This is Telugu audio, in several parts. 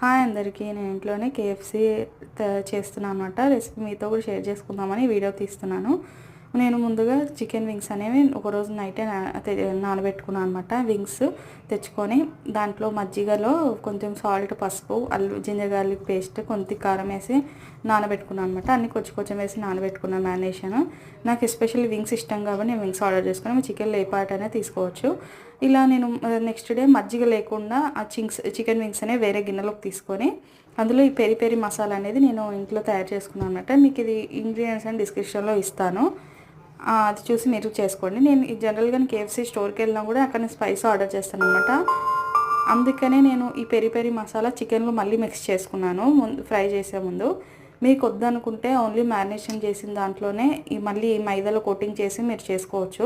హాయ్ అందరికీ, నేను ఇంట్లోనే కేఎఫ్సీ చేస్తున్నాను అనమాట. రెసిపీ మీతో కూడా షేర్ చేసుకుందామని వీడియో తీస్తున్నాను. నేను ముందుగా చికెన్ వింగ్స్ అనేవి ఒకరోజు నైటే నానబెట్టుకున్నాను అనమాట. వింగ్స్ తెచ్చుకొని దాంట్లో మజ్జిగలో కొంచెం సాల్ట్, పసుపు, జింజర్ గార్లిక్ పేస్ట్, కొంత కారం వేసి నానబెట్టుకున్నాను అనమాట. అన్ని కొంచెం వేసి నానబెట్టుకున్నాను మ్యారినేషన్. నాకు ఎస్పెషల్లీ వింగ్స్ ఇష్టం కాబట్టి నేను వింగ్స్ ఆర్డర్ చేసుకున్నాను. చికెన్లో ఏ పార్ట్ అనేది తీసుకోవచ్చు. ఇలా నేను నెక్స్ట్ డే మజ్జిగ లేకుండా ఆ చికెన్ వింగ్స్ అనేవి వేరే గిన్నెలోకి తీసుకొని అందులో ఈ పెరి పెరి మసాలా అనేది నేను ఇంట్లో తయారు చేసుకున్నాను అనమాట. మీకు ఇది ఇంగ్రీడియంట్స్ అని డిస్క్రిప్షన్లో ఇస్తాను, అది చూసి మీరు చేసుకోండి. నేను జనరల్గా కేఎఫ్సీ స్టోర్కి వెళ్ళినా కూడా అక్కడ నేను స్పైస్ ఆర్డర్ చేస్తాను అనమాట. అందుకనే నేను ఈ పెరి పెరి మసాలా చికెన్లో మళ్ళీ మిక్స్ చేసుకున్నాను ఫ్రై చేసే ముందు. మీకు వద్దనుకుంటే ఓన్లీ మ్యారినేషన్ చేసిన దాంట్లోనే మళ్ళీ మైదాలో కోటింగ్ చేసి మీరు చేసుకోవచ్చు.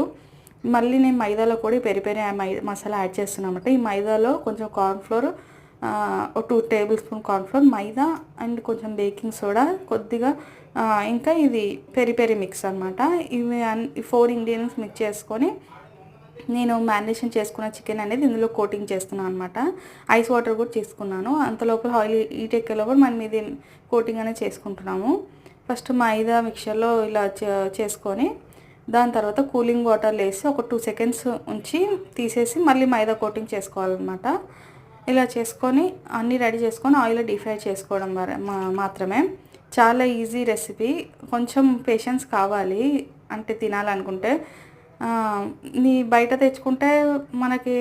మళ్ళీ నేను మైదాలో కూడా పెరి పెరి మసాలా యాడ్ చేస్తున్నాను అనమాట. ఈ మైదాలో కొంచెం cornflour, 2 table spoon cornflour, maida and కొంచెం బేకింగ్ సోడా కొద్దిగా, ఇంకా ఇది పెరి పెరి మిక్స్ అనమాట. ఇవి 4 ఇంగ్రీడియంట్స్ మిక్స్ చేసుకొని నేను మ్యారినేషన్ చేసుకున్న చికెన్ అనేది ఇందులో కోటింగ్ చేస్తున్నాను అనమాట. ఐస్ వాటర్ కూడా తీసుకున్నాను. అంత లోపల ఆయిల్ హీట్ ఎక్కే లోపల మనం ఇది కోటింగ్ అనేది చేసుకుంటున్నాము. ఫస్ట్ మైదా మిక్చర్లో ఇలా చేసుకొని దాని తర్వాత కూలింగ్ వాటర్ వేసి ఒక 2 సెకండ్స్ ఉంచి తీసేసి మళ్ళీ మైదా కోటింగ్ చేసుకోవాలన్నమాట. ఇలా చేసుకొని అన్నీ రెడీ చేసుకొని ఆయిల్లో డీప్ ఫ్రై చేసుకోవడం మాత్రమే. చాలా ఈజీ రెసిపీ. కొంచెం పేషెన్స్ కావాలి అంటే తినాలనుకుంటే. బయట తెచ్చుకుంటే మనకి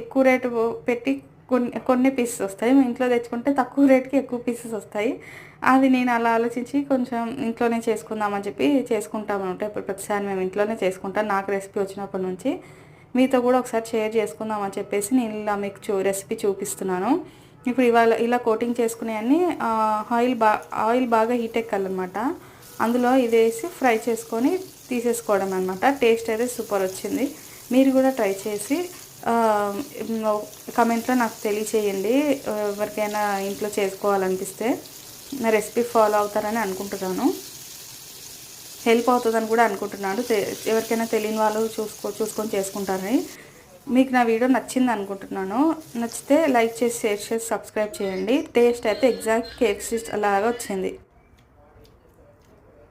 ఎక్కువ రేటు పెట్టి కొన్ని పీసెస్ వస్తాయి. ఇంట్లో తెచ్చుకుంటే తక్కువ రేట్కి ఎక్కువ పీసెస్ వస్తాయి. అది నేను అలా ఆలోచించి కొంచెం ఇంట్లోనే చేసుకుందామని చెప్పి చేసుకుంటామన్నమాట. ఇప్పుడు ప్రతిసారి మేము ఇంట్లోనే చేసుకుంటాం. నాకు రెసిపీ వచ్చినప్పటి నుంచి మీతో కూడా ఒకసారి షేర్ చేసుకుందామని చెప్పేసి నేను ఇలా మీకు రెసిపీ చూపిస్తున్నాను. ఇప్పుడు ఇలా కోటింగ్ చేసుకునేవన్నీ ఆయిల్ బాగా హీట్ ఎక్కాలన్నమాట. అందులో ఇది వేసి ఫ్రై చేసుకొని తీసేసుకోవడం అనమాట. టేస్ట్ అయితే సూపర్ వచ్చింది. మీరు కూడా ట్రై చేసి కమెంట్లో నాకు తెలియచేయండి. ఎవరికైనా ఇంట్లో చేసుకోవాలనిపిస్తే నా రెసిపీ ఫాలో అవుతారని అనుకుంటున్నాను. హెల్ప్ అవుతుందని కూడా అనుకుంటున్నాను. ఎవరికైనా తెలియని వాళ్ళు చూసుకొని చేసుకుంటారని. మీకు నా వీడియో నచ్చింది అనుకుంటున్నాను. నచ్చితే లైక్ చేసి, షేర్ చేసి, సబ్స్క్రైబ్ చేయండి. టేస్ట్ అయితే ఎగ్జాక్ట్ కేఎఫ్సీ అలాగా వచ్చింది.